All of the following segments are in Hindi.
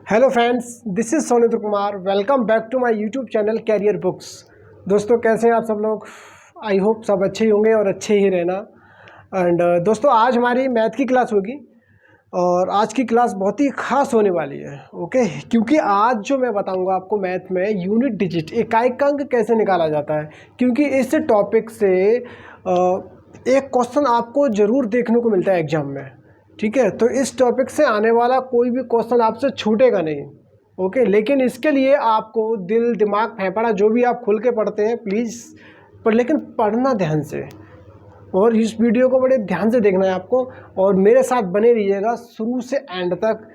Hello friends, this is Sonit Kumar. Welcome back to my YouTube channel career books. दोस्तों, कैसे हैं आप सब लोग? आई होप सब अच्छे ही होंगे और अच्छे ही रहना। एंड दोस्तों, आज हमारी मैथ की क्लास होगी और आज की क्लास बहुत ही खास होने वाली है। ओके, क्योंकि आज जो मैं बताऊंगा आपको मैथ में यूनिट डिजिट इकाई अंक कैसे निकाला जाता है, क्योंकि इस टॉपिक से एक क्वेश्चन आपको ज़रूर देखने को मिलता है एग्जाम में। ठीक है, तो इस टॉपिक से आने वाला कोई भी क्वेश्चन आपसे छूटेगा नहीं। ओके, लेकिन इसके लिए आपको दिल दिमाग फेफड़ा जो भी आप खुल के पढ़ते हैं प्लीज़ पर, लेकिन पढ़ना ध्यान से और इस वीडियो को बड़े ध्यान से देखना है आपको और मेरे साथ बने रहिएगा शुरू से एंड तक,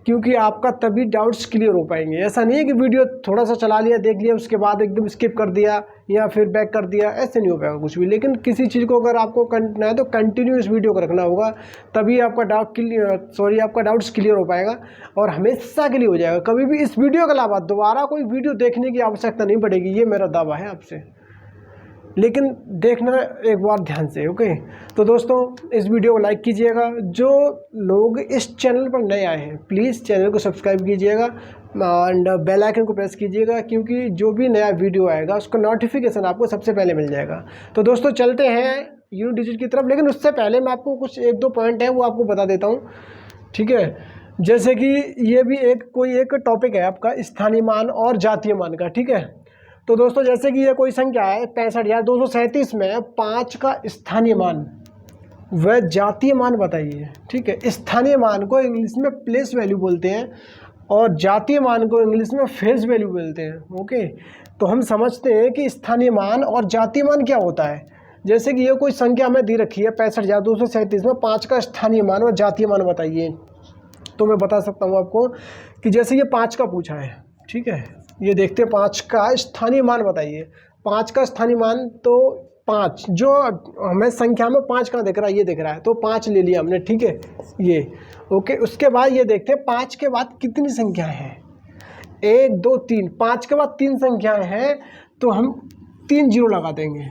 क्योंकि आपका तभी डाउट्स क्लियर हो पाएंगे। ऐसा नहीं है कि वीडियो थोड़ा सा चला लिया, देख लिया, उसके बाद एकदम स्किप कर दिया या फिर बैक कर दिया, ऐसे नहीं हो पाएगा कुछ भी। लेकिन किसी चीज़ को अगर आपको करना है तो कंटिन्यू इस वीडियो को रखना होगा, तभी आपका आपका डाउट्स क्लियर हो पाएगा और हमेशा के लिए हो जाएगा। कभी भी इस वीडियो के अलावा दोबारा कोई वीडियो देखने की आवश्यकता नहीं पड़ेगी, ये मेरा दावा है आपसे। लेकिन देखना एक बार ध्यान से। ओके, तो दोस्तों इस वीडियो को लाइक कीजिएगा। जो लोग इस चैनल पर नए आए हैं प्लीज़ चैनल को सब्सक्राइब कीजिएगा एंड बेल आइकन को प्रेस कीजिएगा, क्योंकि जो भी नया वीडियो आएगा उसका नोटिफिकेशन आपको सबसे पहले मिल जाएगा। तो दोस्तों चलते हैं यूनिट डिजिट की तरफ, लेकिन उससे पहले मैं आपको कुछ एक दो पॉइंट है वो आपको बता देता हूँ। ठीक है, जैसे कि ये भी एक टॉपिक है आपका स्थानीय मान और जातीय मान का। ठीक है, तो दोस्तों जैसे कि ये कोई संख्या है 65,237 में 5 का स्थानीय मान व जातीय मान बताइए। ठीक है, स्थानीय मान को इंग्लिश में प्लेस वैल्यू बोलते हैं और जातीय मान को इंग्लिश में फेस वैल्यू बोलते हैं। ओके, तो हम समझते हैं कि स्थानीय मान और जातीय मान क्या होता है। जैसे कि ये कोई संख्या हमें दी रखी है 65,237 में 5 का स्थानीय मान और जातीय मान बताइए, तो मैं बता सकता हूँ आपको कि जैसे ये 5 का पूछा है। ठीक है, ये देखते हैं 5 का स्थानीय मान बताइए। 5 का स्थानीय मान तो 5 जो हमें संख्या में 5 कहाँ दिख रहा है, ये दिख रहा है, तो 5 ले लिया हमने। ठीक है, ये ओके। उसके बाद ये देखते हैं 5 के बाद कितनी संख्याएं हैं, 1 2 3। 5 के बाद 3 संख्याएं हैं तो हम 3 जीरो लगा देंगे।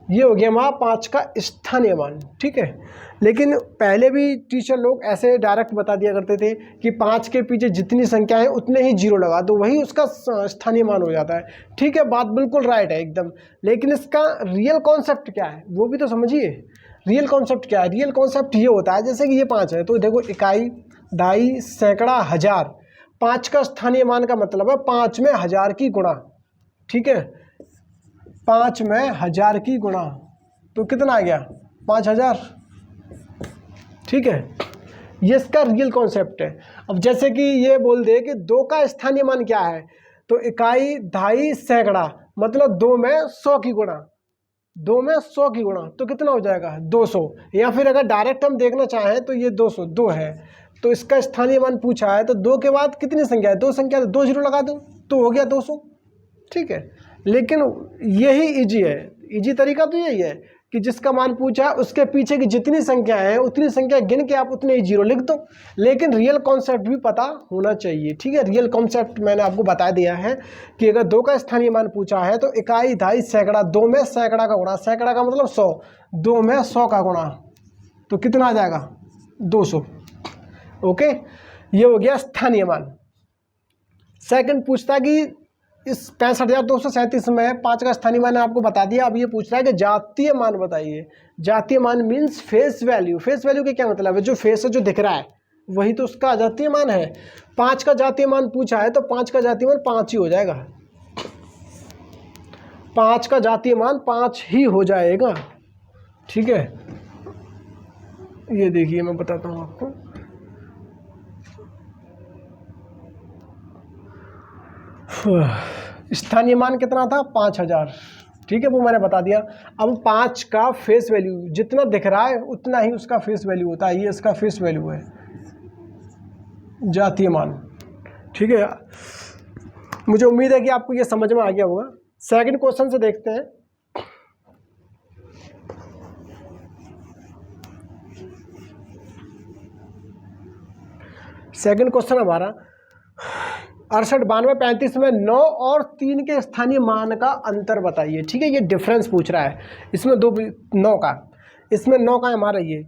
ये हो गया हमारा 5 का स्थानीय मान। ठीक है, लेकिन पहले भी टीचर लोग ऐसे डायरेक्ट बता दिया करते थे कि 5 के पीछे जितनी संख्या है उतने ही जीरो लगा दो, वही उसका स्थानीय मान हो जाता है। ठीक है, बात बिल्कुल राइट है एकदम, लेकिन इसका रियल कॉन्सेप्ट क्या है वो भी तो समझिए। रियल कॉन्सेप्ट क्या है? रियल कॉन्सेप्ट ये होता है, जैसे कि ये 5 है तो देखो इकाई, ढाई, सैकड़ा, हजार। 5 का स्थानीय मान का मतलब है 5 में 1000 की गुणा। ठीक है, 5 में 1000 की गुणा तो कितना आ गया? 5000। ठीक है, ये इसका रियल कॉन्सेप्ट है। अब जैसे कि ये बोल दे कि 2 का स्थानीय मान क्या है, तो इकाई, ढाई, सैकड़ा, मतलब 2 में 100 की गुणा। 2 में 100 की गुणा तो कितना हो जाएगा? 200। या फिर अगर डायरेक्ट हम देखना चाहें तो ये 200 2 है, तो इसका स्थानीय मान पूछा है तो 2 के बाद कितनी संख्या है? 2 संख्या, 2 जीरो लगा दो तो हो गया 200। ठीक है, लेकिन यही इजी है, इजी तरीका तो यही है कि जिसका मान पूछा उसके पीछे की जितनी संख्या है उतनी संख्या गिन के आप उतने ही जीरो लिख दो। लेकिन रियल कॉन्सेप्ट भी पता होना चाहिए। ठीक है, रियल कॉन्सेप्ट मैंने आपको बता दिया है कि अगर 2 का स्थानीय मान पूछा है तो इकाई, ढाई, सैकड़ा, 2 में सैकड़ा का गुणा, सैकड़ा का मतलब 100, 2 में 100 का गुणा तो कितना आ जाएगा? 200। ओके, ये हो गया स्थानीय मान। सेकंड पूछता है कि इस 65,237 में 5 का स्थानीय मान आपको बता दिया। अब ये पूछ रहा है कि जातीय मान बताइए। जातीय मान means face value. Face value के क्या मतलब है? जो फेस है, जो दिख रहा है वही तो उसका जातीय मान है। 5 का जातीय मान पूछा है तो 5 का जातीय मान 5 ही हो जाएगा। 5 का जातीय मान 5 ही हो जाएगा। ठीक है, ये देखिए मैं बताता हूँ आपको। स्थानीय मान कितना था? 5000। ठीक है, वो मैंने बता दिया। अब 5 का फेस वैल्यू जितना दिख रहा है उतना ही उसका फेस वैल्यू होता है। ये इसका फेस वैल्यू है, जातीय मान। ठीक है, मुझे उम्मीद है कि आपको ये समझ में आ गया होगा। सेकंड क्वेश्चन से देखते हैं। सेकंड क्वेश्चन हमारा 68, 92, 35 में 9 और 3 के स्थानीय मान का अंतर बताइए। ठीक है, ये डिफरेंस पूछ रहा है। इसमें 9 का, इसमें 9 का हमारा ये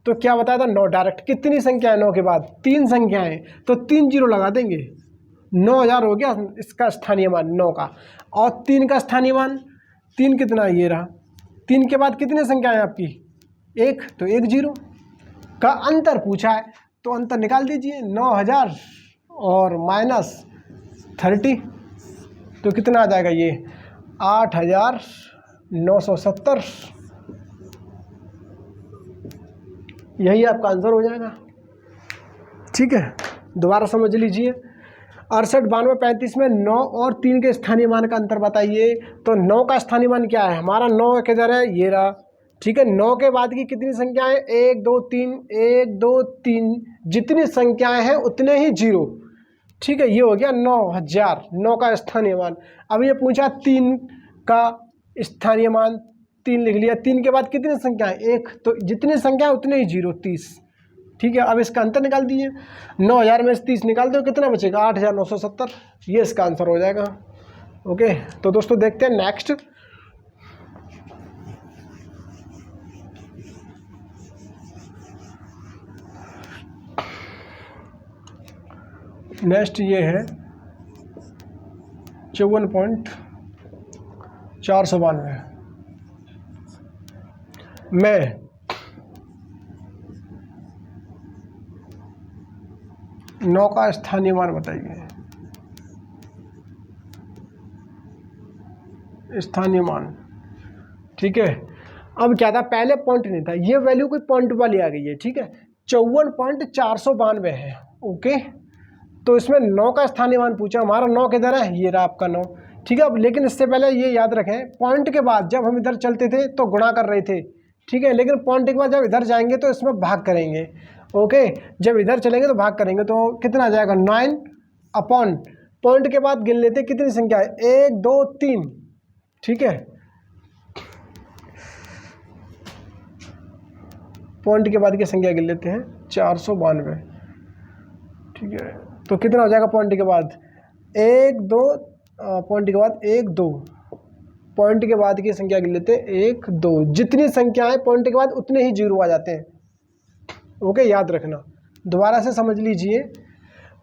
तो क्या बताया था 9 डायरेक्ट। कितनी संख्या है 9 के बाद? 3 संख्याएं, तो 3 जीरो लगा देंगे। 9000 हो गया इसका स्थानीय मान 9 का। और 3 का स्थानीय मान, 3 कितना ये रहा। 3 के बाद कितनी संख्याएं आपकी? 1, तो 1 जीरो का अंतर पूछा है, तो अंतर निकाल दीजिए। 9000 और -30, तो कितना आ जाएगा ये? 8970। यही आपका आंसर हो जाएगा। ठीक है, दोबारा समझ लीजिए। 68, 92, 35 में 9 और 3 के स्थानीय मान का अंतर बताइए। तो 9 का स्थानीय मान क्या है हमारा? 9 किधर है? ये रहा। ठीक है, 9 के बाद की कितनी संख्याएं? 1 2 3, 1 2 3, जितनी संख्याएं हैं उतने ही जीरो। ठीक है, ये हो गया 9000, 9 का स्थानीय मान। अब ये पूछा 3 का स्थानीय मान, 3 लिख लिया। 3 के बाद कितनी संख्याएं? 1, तो जितनी संख्या है उतने ही जीरो, 30। ठीक है, अब इसका अंतर निकाल दीजिए। 9000 में से 30 निकाल दो, कितना बचेगा? 8970। ये इसका आंसर हो जाएगा। ओके, तो दोस्तों देखते हैं नेक्स्ट। नेक्स्ट ये है 54.492 में 9 का स्थानीय मान बताइए। स्थानीय मान, ठीक है। अब क्या था, पहले पॉइंट नहीं था, ये वैल्यू कोई पॉइंट वाली आ गई है। ठीक है, 54.492 है। ओके, तो इसमें 9 का स्थानीय मान पूछा, हमारा 9 किधर है? ये रहा आपका 9। ठीक है, अब लेकिन इससे पहले ये याद रखें, पॉइंट के बाद जब हम इधर चलते थे तो गुणा कर रहे थे। ठीक है, लेकिन पॉइंट के बाद जब इधर जाएंगे तो इसमें भाग करेंगे। ओके, जब इधर चलेंगे तो भाग करेंगे, तो कितना आ जाएगा? 9 अपॉन पॉइंट के बाद गिन लेते कितनी संख्या है? 1 2 3। ठीक है, पॉइंट के बाद की संख्या गिन लेते हैं 492। ठीक है, तो कितना हो जाएगा पॉइंट के बाद? 1 2, पॉइंट के बाद 1 2, पॉइंट के बाद की संख्या गिन लेते हैं 1 2। जितनी संख्या है पॉइंट के बाद उतने ही जीरो आ जाते हैं। ओके, याद रखना। दोबारा से समझ लीजिए,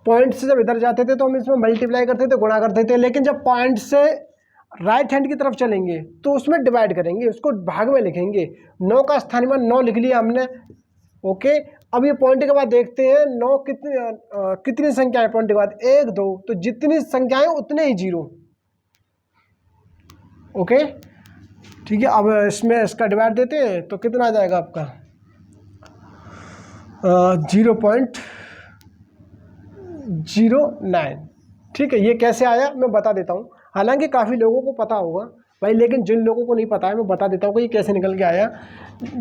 पॉइंट से जब इधर जाते थे तो हम इसमें मल्टीप्लाई करते थे, गुणा करते थे, लेकिन जब पॉइंट से राइट हैंड की तरफ चलेंगे तो उसमें डिवाइड करेंगे, उसको भाग में लिखेंगे। 9 का स्थानीय मान 9 लिख लिया हमने। ओके, अब ये पॉइंट के बाद देखते हैं 9 कितनी संख्या है पॉइंट के बाद? 1 2, तो जितनी संख्याएं उतने ही जीरो। ओके, ठीक है, अब इसमें इसका डिवाइड देते हैं तो कितना आ जाएगा आपका? 0.09। ठीक है, ये कैसे आया मैं बता देता हूँ। हालांकि काफ़ी लोगों को पता होगा भाई, लेकिन जिन लोगों को नहीं पता है मैं बता देता हूँ कि ये कैसे निकल के आया।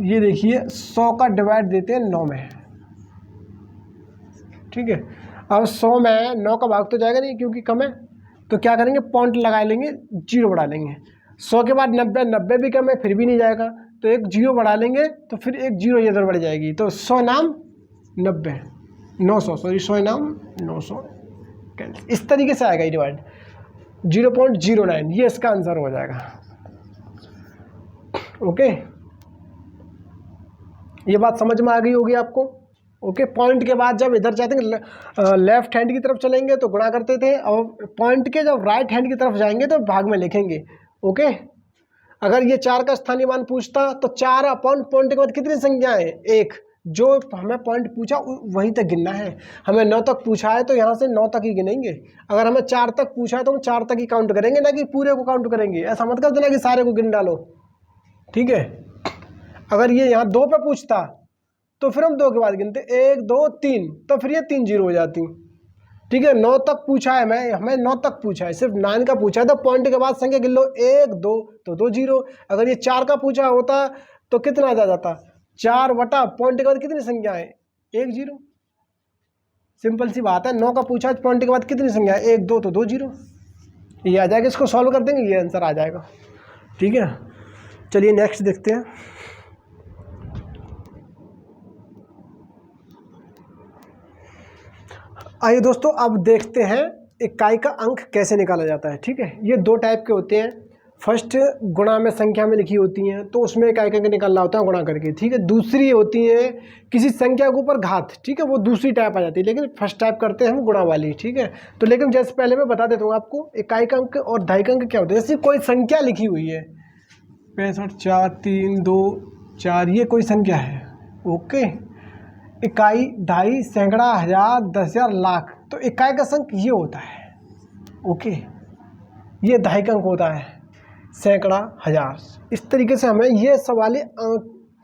ये देखिए, 100 का डिवाइड देते हैं 9 में। ठीक है, अब 100 में 9 का भाग तो जाएगा नहीं क्योंकि कम है, तो क्या करेंगे? पॉइंट लगा लेंगे, जीरो बढ़ा लेंगे। 100 के बाद 90, 90 भी कम है फिर भी नहीं जाएगा, तो एक जीरो बढ़ा लेंगे, तो फिर एक जीरो इधर बढ़ जाएगी, तो 100 नाम 90, 900, सॉरी 100 नाम 900। इस तरीके से आएगा ये डिवाइड, 0.09, ये इसका आंसर हो जाएगा। ओके, ये बात समझ में आ गई होगी आपको। ओके, पॉइंट के बाद जब इधर जाते हैं लेफ्ट हैंड की तरफ चलेंगे तो गुणा करते थे, और पॉइंट के जब राइट हैंड की तरफ जाएंगे तो भाग में लिखेंगे। ओके, अगर ये 4 का स्थानीय मान पूछता तो 4 अपॉन पॉइंट के बाद कितनी संख्या है? 1। जो हमें पॉइंट पूछा वहीं तक गिनना है। हमें 9 तक पूछा है तो यहाँ से 9 तक ही गिनेंगे। अगर हमें 4 तक पूछा है तो हम 4 तक ही काउंट करेंगे, ना कि पूरे को काउंट करेंगे। ऐसा मत कर देना कि सारे को गिन डालो। ठीक है, अगर ये यहाँ 2 पे पूछता तो फिर हम 2 के बाद गिनते, 1 2 3, तो फिर ये 3 जीरो हो जाती। ठीक है, 9 तक पूछा है, हमें 9 तक पूछा है, सिर्फ 9 का पूछा है, तो पॉइंट के बाद संख्या गिन लो, 1 2, तो 2 जीरो। अगर ये 4 का पूछा होता तो कितना आ जाता? 4 बटा पॉइंट के बाद कितनी संख्या है? 1 जीरो। सिंपल सी बात है। 9 का पूछा पॉइंट के बाद कितनी संख्या है? 1 2, तो 2 जीरो। ये आ जाएगा, इसको सॉल्व कर देंगे, ये आंसर आ जाएगा। ठीक है, चलिए नेक्स्ट देखते हैं। आइए दोस्तों, अब देखते हैं इकाई का अंक कैसे निकाला जाता है। ठीक है, ये 2 टाइप के होते हैं, फर्स्ट गुणा में संख्या में लिखी होती हैं तो उसमें इकाई अंक निकालना होता है गुणा करके, ठीक है। दूसरी होती है किसी संख्या के ऊपर घात, ठीक है, वो दूसरी टाइप आ जाती है, लेकिन फर्स्ट टाइप करते हैं हम गुणा वाली, ठीक है। तो लेकिन जैसे पहले मैं बता देता हूँ आपको इकाई अंक और दहाई अंक क्या होते हैं। जैसे कोई संख्या लिखी हुई है 65 4 3 2 4, ये कोई संख्या है, ओके। इकाई, दहाई, सैकड़ा, हजार, 10,000, लाख, तो इकाई का अंक ये होता है, ओके। ये दहाई अंक होता है, सैकड़ा, हजार। इस तरीके से हमें ये सवाल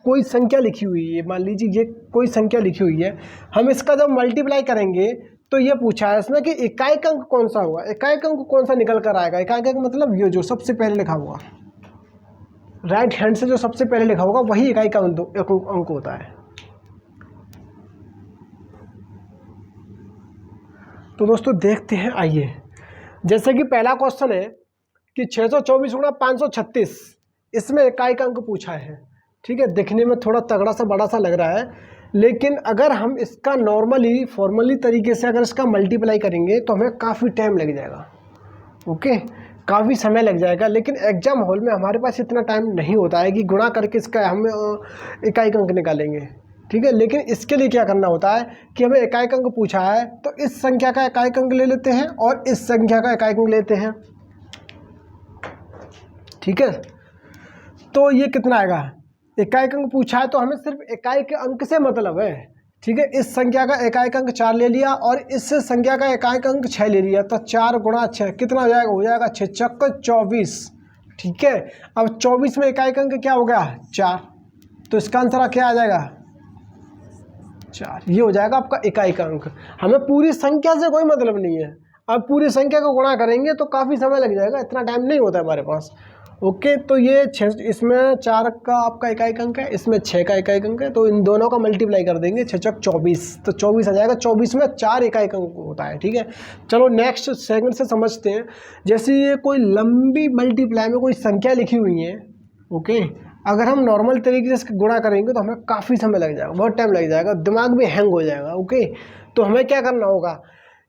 कोई संख्या लिखी हुई है, मान लीजिए ये कोई संख्या लिखी हुई है, हम इसका जब मल्टीप्लाई करेंगे तो ये पूछा है इसमें कि इकाई अंक कौन सा होगा, इकाई अंक कौन सा निकल कर आएगा। इकाई अंक मतलब ये जो सबसे पहले लिखा हुआ, राइट हैंड से जो सबसे पहले लिखा होगा वही इकाई का अंक होता है। तो दोस्तों देखते हैं, आइए। जैसे कि पहला क्वेश्चन है कि 624 गुणा 536, इसमें इकाई का अंक पूछा है, ठीक है। दिखने में थोड़ा तगड़ा सा बड़ा सा लग रहा है, लेकिन अगर हम इसका नॉर्मली फॉर्मली तरीके से अगर इसका मल्टीप्लाई करेंगे तो हमें काफ़ी टाइम लग जाएगा, ओके, काफ़ी समय लग जाएगा। लेकिन एग्जाम हॉल में हमारे पास इतना टाइम नहीं होता है कि गुणा करके इसका हम इकाई का अंक निकालेंगे, ठीक है। लेकिन इसके लिए क्या करना होता है कि हमें इकाई का अंक पूछा है तो इस संख्या का इकाई का अंक ले लेते हैं और इस संख्या का इकाई का अंक लेते हैं, ठीक है। तो ये कितना आएगा, इकाई का अंक पूछा है तो हमें सिर्फ इकाई के अंक से मतलब है, ठीक है। इस संख्या का इकाई का अंक 4 ले लिया और इस संख्या का इकाई का अंक 6 ले लिया, तो 4 गुणा 6 कितना हो जाएगा, हो जाएगा 6 चौक 24, ठीक है। अब 24 में इकाई का अंक क्या हो गया, 4, तो इसका आंसर क्या आ जाएगा, 4। ये हो जाएगा आपका इकाई का अंक। हमें पूरी संख्या से कोई मतलब नहीं है, अब पूरी संख्या को गुणा करेंगे तो काफ़ी समय लग जाएगा, इतना टाइम नहीं होता है हमारे पास, ओके। तो ये 6, इसमें 4 का आपका इकाई अंक है, इसमें 6 का इकाई अंक है, तो इन दोनों का मल्टीप्लाई कर देंगे, 6 चौक 24, तो 24 आ जाएगा। 24 में 4 इकाई अंक होता है, ठीक है। चलो नेक्स्ट सेकंड से समझते हैं। जैसे ये कोई लंबी मल्टीप्लाई में कोई संख्या लिखी हुई है, ओके, अगर हम नॉर्मल तरीके से गुणा करेंगे तो हमें काफ़ी समय लग जाएगा, बहुत टाइम लग जाएगा, दिमाग भी हैंग हो जाएगा, ओके। तो हमें क्या करना होगा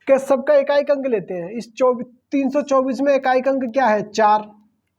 कि सबका इकाई अंक लेते हैं। इस 324 में इकाई अंक क्या है, 4,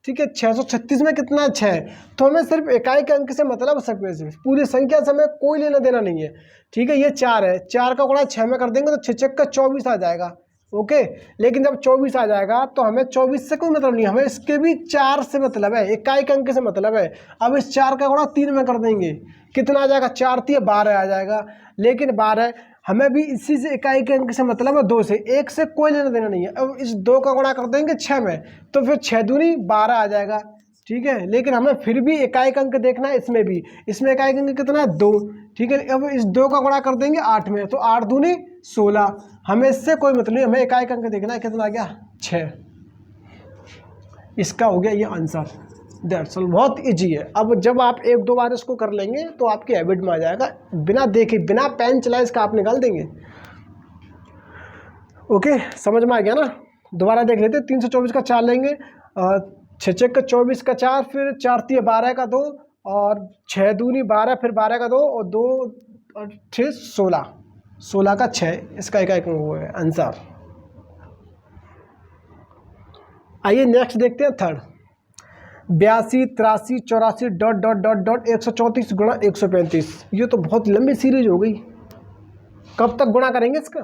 ठीक है। 636 में कितना है, 6, तो हमें सिर्फ इकाई के अंक से मतलब सकते से पूरी संख्या से हमें कोई लेना देना नहीं है, ठीक है। ये 4 है, 4 का गुणा 6 में कर देंगे तो 6 चक्का 24 आ जाएगा, ओके। लेकिन जब 24 आ जाएगा तो हमें 24 से कोई मतलब नहीं, हमें इसके भी 4 से मतलब है, इकाई के अंक से मतलब है। अब इस 4 का गुणा 3 में कर देंगे, कितना आ जाएगा, 4 3 12 आ जाएगा। लेकिन 12 हमें भी इसी से इकाई के अंक से मतलब है 2 से, 1 से कोई लेना देना नहीं है। अब इस 2 का गुणा कर देंगे 6 में, तो फिर 6 दूनी 12 आ जाएगा, ठीक है। लेकिन हमें फिर भी इकाई का अंक देखना है, इसमें भी, इसमें इकाई का अंक कितना है, 2, ठीक है। अब इस 2 का गुणा कर देंगे 8 में, तो 8 दूनी 16, हमें इससे कोई मतलब नहीं, हमें इकाई का अंक देखना है, कितना आ गया, 6। इसका हो गया ये आंसर, दैट्स ऑल। बहुत इजी है। अब जब आप 1-2 बार इसको कर लेंगे तो आपकी हैबिट में आ जाएगा, बिना देखे बिना पेन चलाए इसका आप निकाल देंगे, ओके। समझ में आ गया ना। दोबारा देख लेते हैं। 324 का 4 लेंगे, 6 चक्का का 24 का 4, फिर 4 3 12 का 2, और 6 दूनी 12, फिर 12 का 2, और 2 और 6 16, 16 का 6, इसका एक वो है आंसर। आइए नेक्स्ट देखते हैं third. 82 83 84 dot dot dot dot 134 गुणा 135। ये तो बहुत लंबी सीरीज हो गई, कब तक गुणा करेंगे इसका,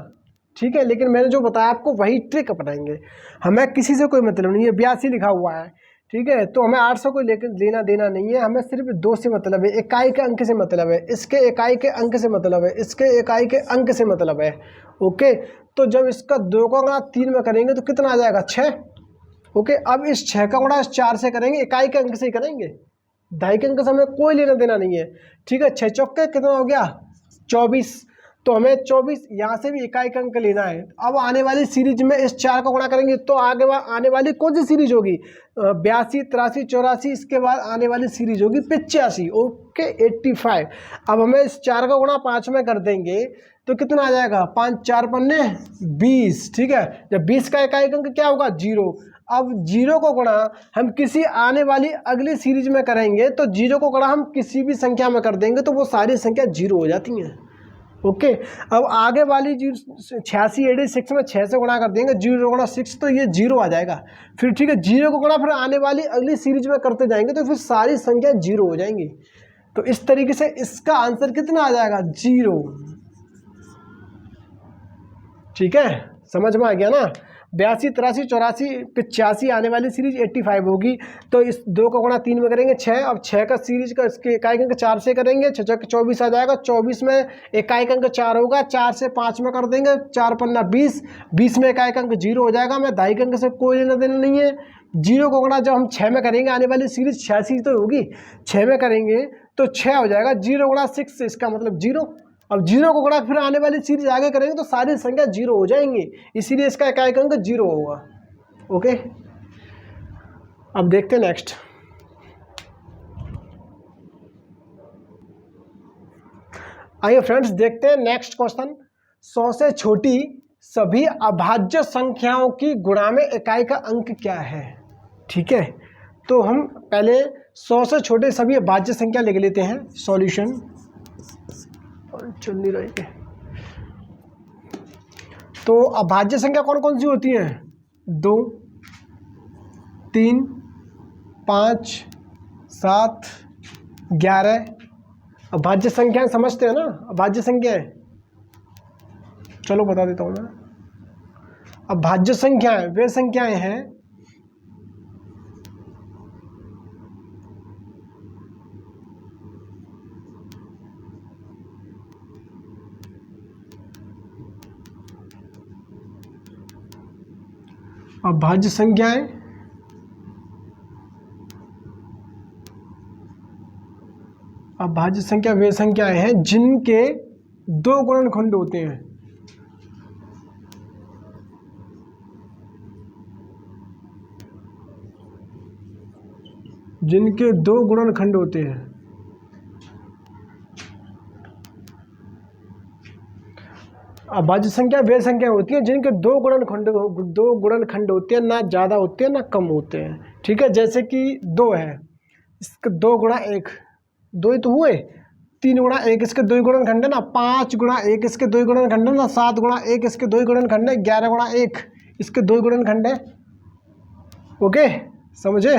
ठीक है। लेकिन मैंने जो बताया आपको वही ट्रिक अपनाएंगे, हमें किसी से कोई मतलब नहीं है। 82 लिखा हुआ है, ठीक है, तो हमें 800 को लेकर लेना देना नहीं है, हमें सिर्फ 2 से मतलब है, इकाई के अंक से मतलब है, इसके इकाई के अंक से मतलब है, इसके इकाई के अंक से मतलब है, ओके। तो जब इसका 2 का गुणा 3 में करेंगे तो कितना आ जाएगा, 6, ओके। अब इस 6 का गुणा इस 4 से करेंगे, इकाई के अंक से ही करेंगे, दहाई के अंक से हमें कोई लेना देना नहीं है, ठीक है। 6 चौके कितना हो गया, 24, तो हमें 24 यहाँ से भी इकाई का अंक लेना है। अब आने वाली सीरीज में इस 4 का गुणा करेंगे तो आगे आने वाली कौन सी सीरीज होगी, 82 83 84, इसके बाद आने वाली सीरीज होगी 85, ओके 85। अब हमें इस 4 का गुणा 5 में कर देंगे तो कितना आ जाएगा, 5 4 पन्ने 20, ठीक है। जब 20 का इकाई अंक क्या होगा, 0। अब 0 को गुणा हम किसी आने वाली अगली सीरीज में करेंगे तो 0 को गुणा हम किसी भी संख्या में कर देंगे तो वो सारी संख्या 0 हो जाती हैं, ओके। अब आगे वाली जी 8686 में 6 से गुणा कर देंगे, 0 गुणा 6 तो ये 0 आ जाएगा। फिर ठीक है, 0 को गुणा फिर आने वाली अगली सीरीज में करते जाएंगे तो फिर सारी संख्या 0 हो जाएंगी। तो इस तरीके से इसका आंसर कितना आ जाएगा, 0। ठीक है, समझ में आ गया ना। 82, 83, 84, 85 आने वाली सीरीज 85 होगी। तो इस 2 का गुणा 3 में करेंगे 6। अब 6 का सीरीज का इसके इकाई अंक 4 से करेंगे, 6 6 24 आ जाएगा। 24 में इकाई अंक 4 होगा, 4 से 5 में कर देंगे, 4 पन्ना 20, 20 में इकाई अंक 0 हो जाएगा। मैं दाई अंक से कोई लेना देना नहीं है। 0 को गुणा जब हम 6 में करेंगे, आने वाली सीरीज 86 तो होगी, 6 में करेंगे तो 6 हो जाएगा। 0 गुणा 6 इसका मतलब 0। अब 0 को गुणा फिर आने वाली सीरीज आगे करेंगे तो सारी संख्या 0 हो जाएंगी, इसीलिए इसका इकाई अंक 0 होगा। ओके, अब देखते हैं नेक्स्ट। आइए फ्रेंड्स देखते हैं नेक्स्ट क्वेश्चन। 100 से छोटी सभी अभाज्य संख्याओं की गुणा में इकाई का अंक क्या है। ठीक है, तो हम पहले 100 से छोटे सभी अभाज्य संख्या लिख लेते हैं। सॉल्यूशन चल नहीं रही है। तो अभाज्य संख्या कौन कौन सी होती हैं, 2, 3, 5, 7, 11। अभाज्य संख्याएं समझते हैं ना, अभाज्य संख्याएं। चलो बता देता हूं मैं। अभाज्य संख्याएं वे संख्याएं हैं अभाज्य संख्याएं अभाज्य संख्या वे संख्याएं हैं जिनके 2 गुणनखंड होते हैं। जिनके 2 गुणनखंड होते हैं। अभाज्य संख्या वे संख्या होती है जिनके 2 गुणनखंड होते हैं, ना ज़्यादा होते हैं ना कम होते हैं। ठीक है, जैसे कि 2 है, इसके 2 गुणा 1, 2 ही तो हुए। 3 गुणा 1 इसके 2 गुणनखंड है ना, 5 गुणा 1 इसके 2 गुणनखंड है ना, 7 गुणा 1 इसके 2 गुणनखंड है, 11 गुणा 1 इसके 2 गुणनखंड है। ओके, समझे।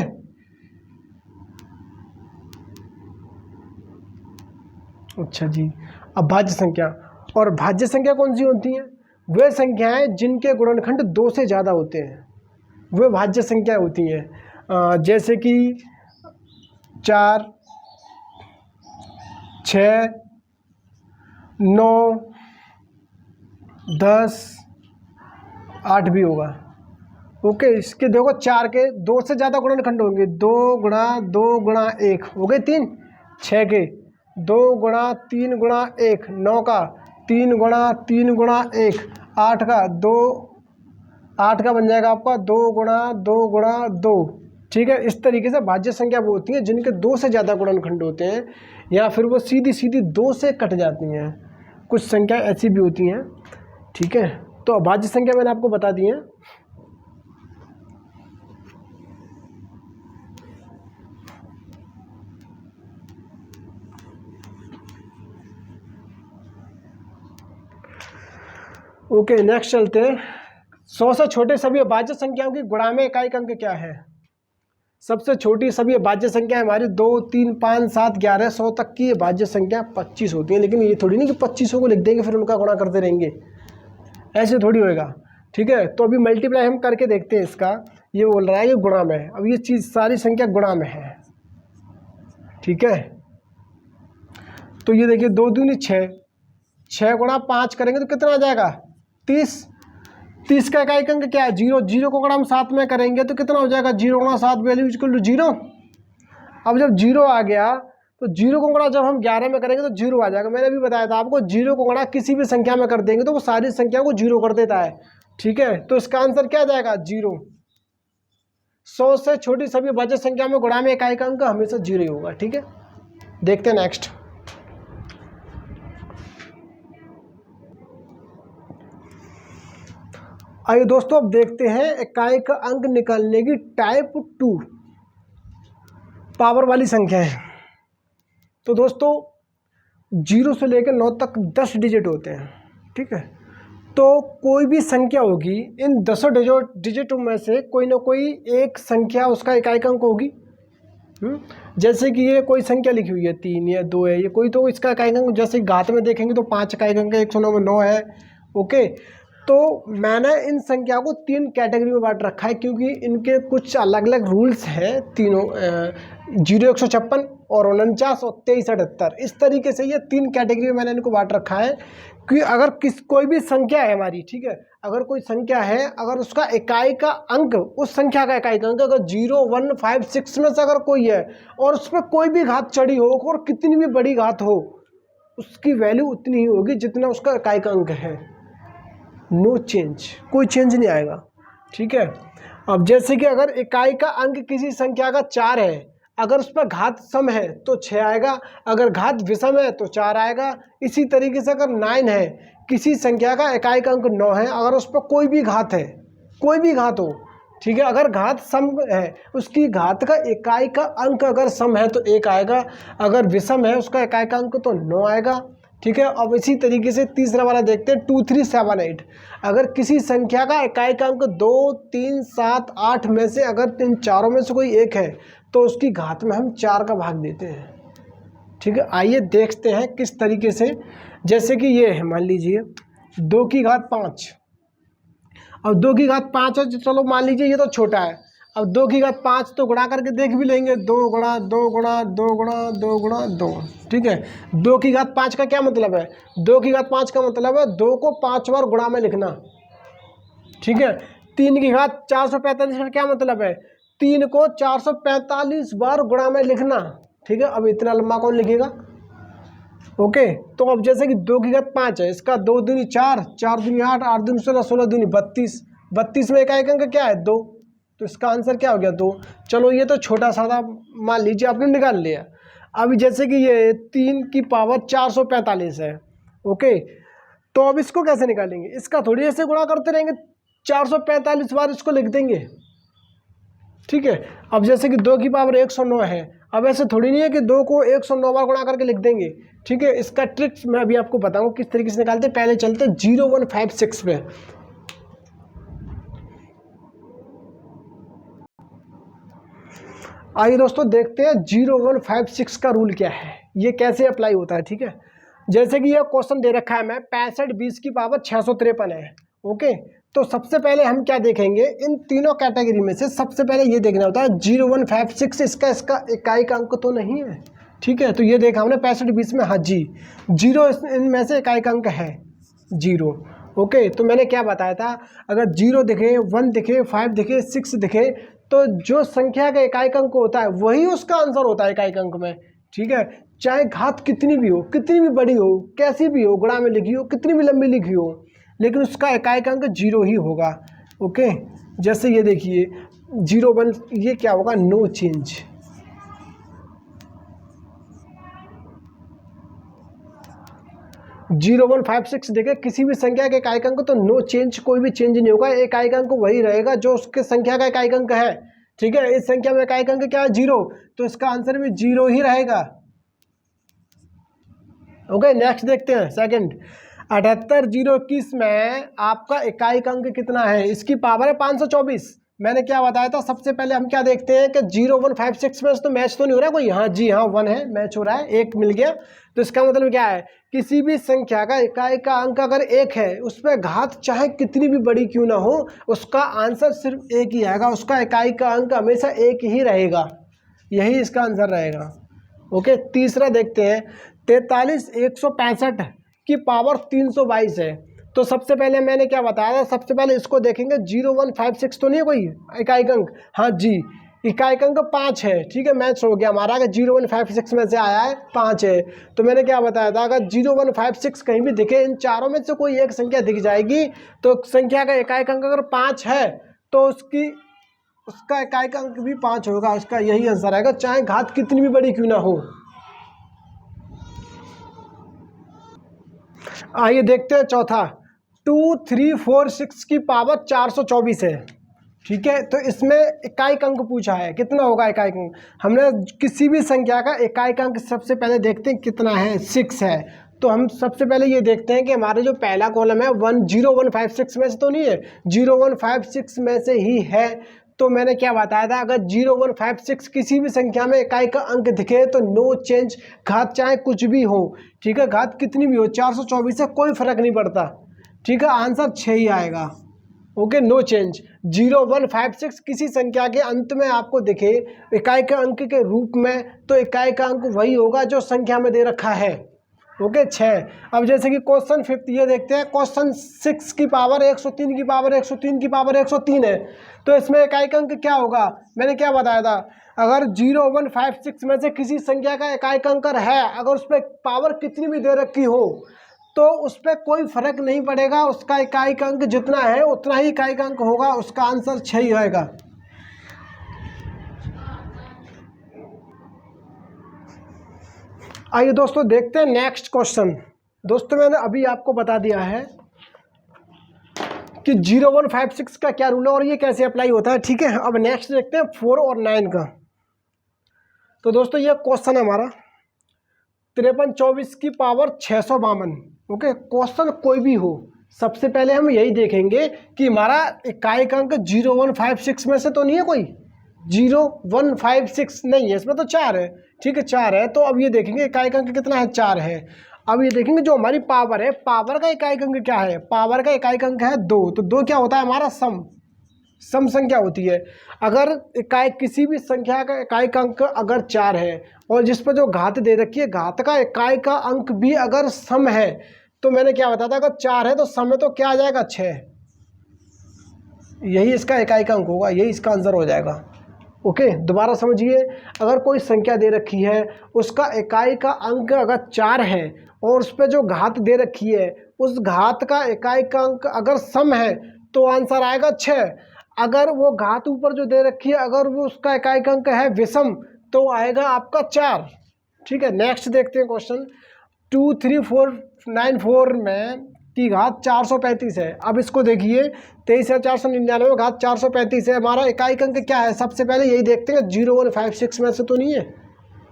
अच्छा जी, अभाज्य संख्या और भाज्य संख्या कौन सी होती हैं, वे संख्याएं जिनके गुणनखंड 2 से ज़्यादा होते हैं, वे भाज्य संख्या होती हैं। जैसे कि 4, 6, 9, 10, 8 भी होगा। ओके, इसके देखो 4 के 2 से ज़्यादा गुणनखंड होंगे, 2 गुणा 2 गुणा 1 हो गए 3। 6 के 2 गुणा 3 गुणा 1, 9 का 3 गुणा 3 गुणा 1, 8 का 2, 8 का बन जाएगा आपका 2 गुणा 2 गुणा 2। ठीक है, इस तरीके से भाज्य संख्या वो होती हैं जिनके 2 से ज़्यादा गुणनखंड होते हैं, या फिर वो सीधी सीधी 2 से कट जाती हैं। कुछ संख्या ऐसी भी होती हैं। ठीक है, तो अभाज्य संख्या मैंने आपको बता दी है। ओके, नेक्स्ट चलते हैं। 100 से छोटे सभी अभाज्य संख्याओं की गुणा में इकाई अंक क्या है। सबसे छोटी सभी अभाज्य संख्या हमारी 2, 3, 5, 7, 11, 100 तक की अभाज्य संख्या 25 होती है। लेकिन ये थोड़ी नहीं कि 25 को लिख देंगे फिर उनका गुणा करते रहेंगे, ऐसे थोड़ी होएगा। ठीक है, तो अभी मल्टीप्लाई हम करके देखते हैं इसका। ये बोल रहा है ये गुणा में है, अब ये चीज़ सारी संख्या गुणा में है। ठीक है, तो ये देखिए 2 दूनी 6, 6 गुणा 5 करेंगे तो कितना आ जाएगा 30। 30 का इकाई अंक क्या है 0। 0 को अगर हम 7 में करेंगे तो कितना हो जाएगा 0 गुणा 7 वैल्यू इक्वल टू 0। अब जब 0 आ गया तो 0 को गुणा जब हम 11 में करेंगे तो 0 आ जाएगा। मैंने अभी बताया था आपको, 0 को गुणा किसी भी संख्या में कर देंगे तो वो सारी संख्या को 0 कर देता है। ठीक है, तो इसका आंसर क्या आ जाएगा 0। 100 से छोटी सभी अभाज्य संख्या में गुणा में इकाई का अंक हमेशा 0 ही होगा। ठीक है, देखते हैं नेक्स्ट। आइए दोस्तों, अब देखते हैं इकाई का अंक निकालने की टाइप 2 पावर वाली संख्या है। तो दोस्तों 0 से लेकर 9 तक 10 डिजिट होते हैं, ठीक है। तो कोई भी संख्या होगी, इन 10 डिजिटों में से कोई ना कोई एक संख्या उसका इकाई अंक होगी। जैसे कि ये कोई संख्या लिखी हुई है 3 या 2 है, ये कोई तो इसका इकाई अंक, जैसे घात में देखेंगे तो 5 इकाई अंक है, 109 में 9 है। ओके, तो मैंने इन संख्या को 3 कैटेगरी में बांट रखा है, क्योंकि इनके कुछ अलग अलग रूल्स हैं तीनों, 0 156 और 49 और 23 78। इस तरीके से ये 3 कैटेगरी में मैंने इनको बांट रखा है कि अगर कोई भी संख्या है हमारी, ठीक है, अगर कोई संख्या है, अगर उसका इकाई का अंक, उस संख्या का इकाई का अंक अगर 0 1 5 6 में से अगर कोई है और उस पर कोई भी घात चढ़ी हो और कितनी भी बड़ी घात हो, उसकी वैल्यू उतनी ही होगी जितना उसका इकाई का अंक है। नो चेंज, कोई चेंज नहीं आएगा, ठीक है। अब जैसे कि अगर इकाई का अंक किसी संख्या का 4 है, अगर उस पर घात सम है तो 6 आएगा, अगर घात विषम है तो 4 आएगा। इसी तरीके से अगर 9 है, किसी संख्या का इकाई का अंक 9 है, अगर उस पर कोई भी घात है, कोई भी घात हो, ठीक है, अगर घात सम है, उसकी घात का इकाई का अंक अगर सम है तो 1 आएगा, अगर विषम है उसका इकाई का अंक तो 9 आएगा, ठीक है। अब इसी तरीके से तीसरा वाला देखते हैं 2 3 7 8। अगर किसी संख्या का इकाई का अंक 2 3 7 8 में से अगर इन चारों में से कोई एक है तो उसकी घात में हम 4 का भाग देते हैं, ठीक है। आइए देखते हैं किस तरीके से। जैसे कि ये है, मान लीजिए 2 की घात 5। अब 2 की घात 5 है, चलो मान लीजिए ये तो छोटा है। अब 2 की घात 5 तो गुणा करके देख भी लेंगे, 2 गुणा 2 गुणा 2 गुणा 2 गुणा 2, ठीक है। 2 की घात 5 का क्या मतलब है? 2 की घात 5 का मतलब है 2 को 5 बार गुणा में लिखना, ठीक है। 3 की घात 445 का क्या मतलब है? 3 को 445 बार गुणा में लिखना, ठीक है। अब इतना लंबा कौन लिखेगा? ओके, तो अब जैसे कि 2 की घात 5 है, इसका 2 दूनी 4, 4 दूनी 8, 8 दूनी 16, 16 दूनी 32, 32 में इकाई अंक क्या है? 2, तो इसका आंसर क्या हो गया? 2। चलो ये तो छोटा सा था, मान लीजिए आपने निकाल लिया। अभी जैसे कि ये 3 की पावर 445 है, ओके, तो अब इसको कैसे निकालेंगे? इसका थोड़ी ऐसे गुणा करते रहेंगे, 445 बार इसको लिख देंगे, ठीक है। अब जैसे कि 2 की पावर 109 है, अब ऐसे थोड़ी नहीं है कि 2 को 109 बार गुणा करके लिख देंगे, ठीक है। इसका ट्रिक्स मैं अभी आपको बताऊंगा किस तरीके से निकालते हैं। पहले चलते 0 1 5 6 पे। आइए दोस्तों देखते हैं 0 1 5 6 का रूल क्या है, ये कैसे अप्लाई होता है, ठीक है। जैसे कि यह क्वेश्चन दे रखा है, मैं 65 20 की पावर 653 है, ओके। तो सबसे पहले हम क्या देखेंगे, इन तीनों कैटेगरी में से सबसे पहले ये देखना होता है 0 1 5 6 इसका इकाई का अंक तो नहीं है, ठीक है। तो ये देखा हमने 65 20 में, हाँ जी, 0 इनमें से इकाई का अंक है 0, ओके। तो मैंने क्या बताया था, अगर 0 दिखे, 1 दिखे, 5 दिखे, 6 दिखे, तो जो संख्या का इकाई का अंक होता है वही उसका आंसर होता है इकाई का अंक में, ठीक है। चाहे घात कितनी भी हो, कितनी भी बड़ी हो, कैसी भी हो, गुणा में लिखी हो, कितनी भी लंबी लिखी हो, लेकिन उसका इकाई का अंक 0 ही होगा, ओके। जैसे ये देखिए 0 1, ये क्या होगा? No change. जीरो 1 5 6 देखे किसी भी संख्या के इकाई अंक तो नो चेंज, कोई भी चेंज नहीं होगा, इकाई अंक वही रहेगा जो उसके संख्या का इकाई अंक है, ठीक है। इस संख्या में इकाई अंक क्या है? 0, तो इसका आंसर भी 0 ही रहेगा, ओके। नेक्स्ट देखते हैं सेकंड, 78 0 21 में आपका इकाई अंक कितना है? इसकी पावर है 524। मैंने क्या बताया था, सबसे पहले हम क्या देखते हैं कि 0 1 5 6 में तो मैच तो नहीं हो रहा कोई, हाँ जी हाँ 1 है, मैच हो रहा है, 1 मिल गया। तो इसका मतलब क्या है, किसी भी संख्या का इकाई का अंक अगर 1 है, उस पर घात चाहे कितनी भी बड़ी क्यों ना हो, उसका आंसर सिर्फ 1 ही आएगा, उसका इकाई का अंक हमेशा 1 ही रहेगा, यही इसका आंसर रहेगा, ओके। तीसरा देखते हैं, 43 165 की पावर 322 है। तो सबसे पहले मैंने क्या बताया था, सबसे पहले इसको देखेंगे, 0 1 5 6 तो नहीं है कोई इकाई अंक, हाँ जी, इकाई अंक 5 है, ठीक है। मैच हो गया हमारा, अगर 0 1 5 6 में से आया है 5 है, तो मैंने क्या बताया था, अगर 0 1 5 6 कहीं भी दिखे, इन चारों में से कोई एक संख्या दिख जाएगी, तो संख्या का इकाई अंक अगर 5 है तो उसका इकाई अंक भी 5 होगा, उसका यही आंसर आएगा, चाहे घात कितनी भी बड़ी क्यों ना हो। आइए देखते हैं चौथा, 2 3 4 6 की पावर 424 है, ठीक है। तो इसमें इकाई अंक पूछा है, कितना होगा इकाई अंक। हमने किसी भी संख्या का इकाई अंक सबसे पहले देखते हैं कितना है, 6 है। तो हम सबसे पहले ये देखते हैं कि हमारे जो पहला कॉलम है 10156 में से तो नहीं है, 0156 में से ही है। तो मैंने क्या बताया था, अगर 0156 किसी भी संख्या में इकाई का अंक दिखे तो नो चेंज, घात चाहे कुछ भी हो, ठीक है, घात कितनी भी हो, 424 से कोई फर्क नहीं पड़ता, ठीक है, आंसर 6 ही आएगा। Okay, no change. 0156 किसी संख्या के अंत में आपको दिखे इकाई का अंक के रूप में, तो इकाई का अंक वही होगा जो संख्या में दे रखा है। ओके, 6। अब जैसे कि क्वेश्चन 5 ये देखते हैं, क्वेश्चन 6 की पावर 103 की पावर 103 की पावर 103 है। तो इसमें इकाई का अंक क्या होगा, मैंने क्या बताया था, अगर 0156 में से किसी संख्या का इकाई का अंक है, अगर उस पर पावर कितनी भी दे रखी हो तो उस पर कोई फर्क नहीं पड़ेगा, उसका इकाई का अंक जितना है उतना ही इकाई का अंक होगा, उसका आंसर 6 ही आएगा। आइए दोस्तों देखते हैं नेक्स्ट क्वेश्चन। दोस्तों मैंने अभी आपको बता दिया है कि 0156 का क्या रूल है और ये कैसे अप्लाई होता है, ठीक है। अब नेक्स्ट देखते हैं 4 और 9 का। तो दोस्तों ये क्वेश्चन है हमारा 5324 की पावर 652। ओके, क्वेश्चन कोई भी हो, सबसे पहले हम यही देखेंगे कि हमारा इकाई का अंक 0156 में से तो नहीं है, कोई 0156 नहीं है, इसमें तो 4 है, ठीक है, 4 है। तो अब ये देखेंगे इकाई का अंक कितना है, 4 है। अब ये देखेंगे जो हमारी पावर है, पावर का इकाई अंक क्या है, पावर का इकाई अंक है 2। तो 2 क्या होता है हमारा, सम संख्या होती है। अगर इकाई किसी भी संख्या का इकाई का अंक अगर 4 है और जिस पर जो घात दे रखी है, घात का इकाई का अंक भी अगर सम है, तो मैंने क्या बताया था, अगर 4 है तो सम में तो क्या आ जाएगा, 6, यही इसका इकाई का अंक होगा, यही इसका आंसर हो जाएगा। ओके, दोबारा समझिए, अगर कोई संख्या दे रखी है, उसका इकाई का अंक अगर 4 है और उस पर जो घात दे रखी है, उस घात का इकाई का अंक अगर सम है तो आंसर आएगा 6। अगर वो घात ऊपर जो दे रखी है, अगर वो उसका इकाई का अंक है विषम, तो आएगा आपका 4, ठीक है। नेक्स्ट देखते हैं क्वेश्चन 23494 में की घात 435 है। अब इसको देखिए, 23,499 घात 435 है, हमारा इकाई अंक क्या है, सबसे पहले यही देखते हैं 0156 में से तो नहीं है,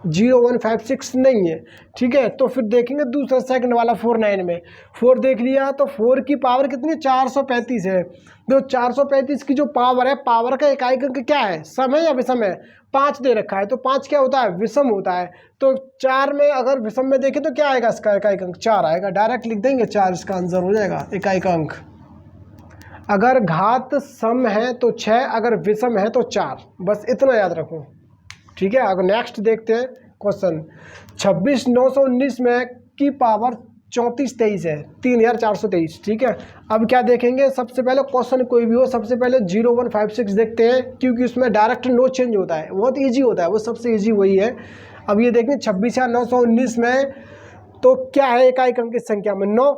0156 नहीं है, ठीक है। तो फिर देखेंगे दूसरा सेकंड वाला 49 में, 4 देख लिया, तो 4 की पावर कितनी, 435 है। तो 435 की जो पावर है, पावर का इकाई अंक क्या है, सम है या विषम है, 5 दे रखा है, तो 5 क्या होता है, विषम होता है। तो 4 में अगर विषम में देखें तो क्या आएगा, इसका इकाई अंक 4 आएगा, डायरेक्ट लिख देंगे 4, इसका आंसर हो जाएगा इकाई का अंक। अगर घात सम है तो 6, अगर विषम है तो 4, बस इतना याद रखो, ठीक है। अगर नेक्स्ट देखते हैं क्वेश्चन 26,919 में की पावर 3423 है, 3423, ठीक है। अब क्या देखेंगे, सबसे पहले क्वेश्चन कोई भी हो, सबसे पहले 0156 देखते हैं, क्योंकि उसमें डायरेक्ट नो चेंज होता है, बहुत इजी होता है, वो सबसे इजी वही है। अब ये देखें 26,919 में तो क्या है इकाई अंक की संख्या में, 9,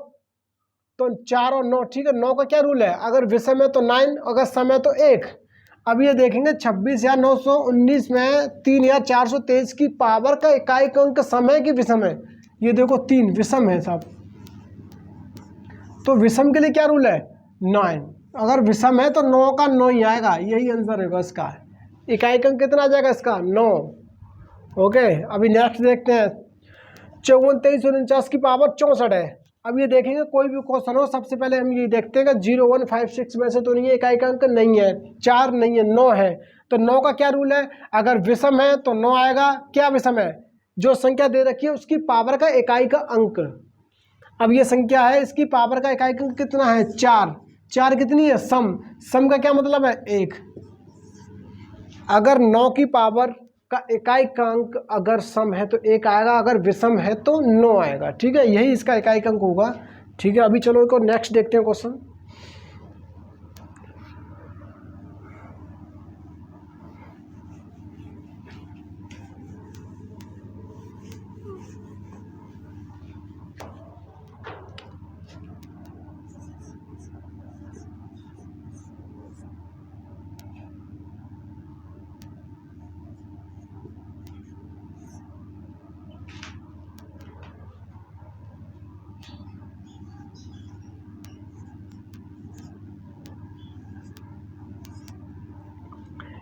तो 4 और 9, ठीक है। 9 का क्या रूल है, अगर विषम है तो 9, अगर सम है तो 1। अब ये देखेंगे 26,919 में 3,423 की पावर का इकाई अंक सम है कि विषम है, ये देखो 3 विषम है साहब। तो विषम के लिए क्या रूल है, 9, अगर विषम है तो 9 का 9 ही आएगा, यही आंसर होगा इसका। इकाई अंक कितना आ जाएगा इसका, 9। ओके, अभी नेक्स्ट देखते हैं 54,2349 की पावर 64 है। अब ये देखेंगे कोई भी क्वेश्चन हो, सबसे पहले हम ये देखते हैं कि 0156 में से तो नहीं है, इकाई का अंक नहीं है, 4 नहीं है, 9 है। तो 9 का क्या रूल है, अगर विषम है तो 9 आएगा, क्या विषम है, जो संख्या दे रखी है उसकी पावर का इकाई का अंक। अब ये संख्या है, इसकी पावर का इकाई का अंक कितना है, 4, 4 कितनी है, सम का क्या मतलब है, 1। अगर 9 की पावर का इकाई का अंक अगर सम है तो 1 आएगा, अगर विषम है तो 9 आएगा, ठीक है, यही इसका इकाई अंक होगा, ठीक है। अभी चलो एक और नेक्स्ट देखते हैं क्वेश्चन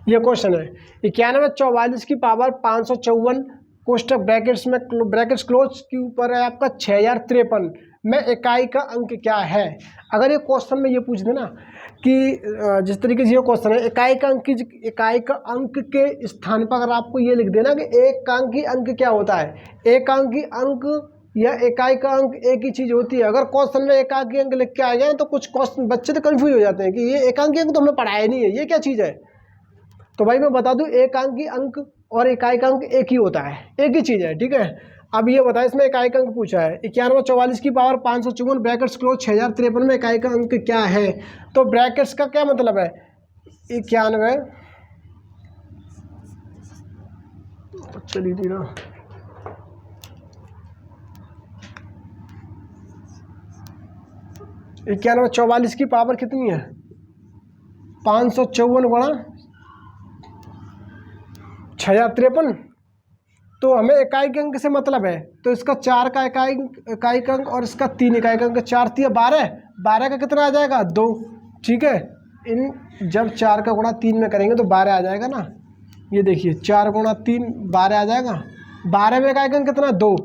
ये क्वेश्चन है 9144 की पावर 554 कोष्टक ब्रैकेट्स क्लोज के ऊपर है आपका 6053 में इकाई का अंक क्या है। अगर ये क्वेश्चन में ये पूछ देना कि जिस तरीके से ये क्वेश्चन है इकाई का अंक के स्थान पर अगर आपको ये लिख देना कि एकांकी अंक क्या होता है, एकांकी अंक या इकाई का अंक एक ही चीज़ होती है। अगर क्वेश्चन में एकांकी अंक लिख के आ गया तो कुछ क्वेश्चन बच्चे तो कन्फ्यूज हो जाते हैं कि ये एकांकी अंक तो हमें पढ़ाया नहीं है, ये क्या चीज़ है। तो भाई मैं बता दूं एकांकी अंक और इकाई का अंक एक ही होता है, एक ही चीज़ है, ठीक है। अब ये बताए इसमें इकाई का अंक पूछा है 9144 की पावर 554 ब्रैकेट्स क्लोज 6053 में इकाई का अंक क्या है। तो ब्रैकेट्स का क्या मतलब है 91, चलिए थी ना 9144 की पावर कितनी है 554 गुणा 6053, तो हमें इकाई के अंक से मतलब है। तो इसका 4 का इकाई का अंक और इसका 3 इकाई का अंक, 4 3 12, 12 का कितना आ जाएगा 2, ठीक है। इन जब 4 का गुणा 3 में करेंगे तो 12 आ जाएगा ना, ये देखिए 4 गुणा 3 12 आ जाएगा, 12 में इकाई का अंक कितना 2,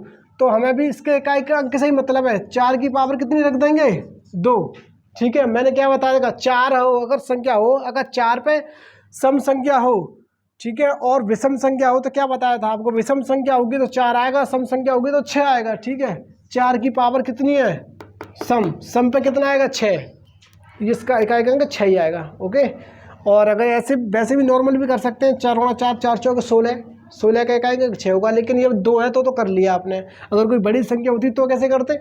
तो हमें भी इसके इकाई के अंक से ही मतलब है। 4 की पावर कितनी रख देंगे 2, ठीक है। मैंने क्या बताया था 4 हो अगर संख्या हो, अगर 4 पे सम संख्या हो, ठीक है, और विषम संख्या हो तो क्या बताया था आपको, विषम संख्या होगी तो 4 आएगा, सम संख्या होगी तो 6 आएगा, ठीक है। 4 की पावर कितनी है सम पे कितना आएगा 6, इसका इकाई का अंक 6 ही आएगा, ओके। और अगर ऐसे वैसे भी नॉर्मल भी कर सकते हैं, 4 गुणा 4 4 चौके 16 का इकाई का अंक 6 होगा, लेकिन ये 2 है तो कर लिया आपने। अगर कोई बड़ी संख्या होती तो कैसे करते,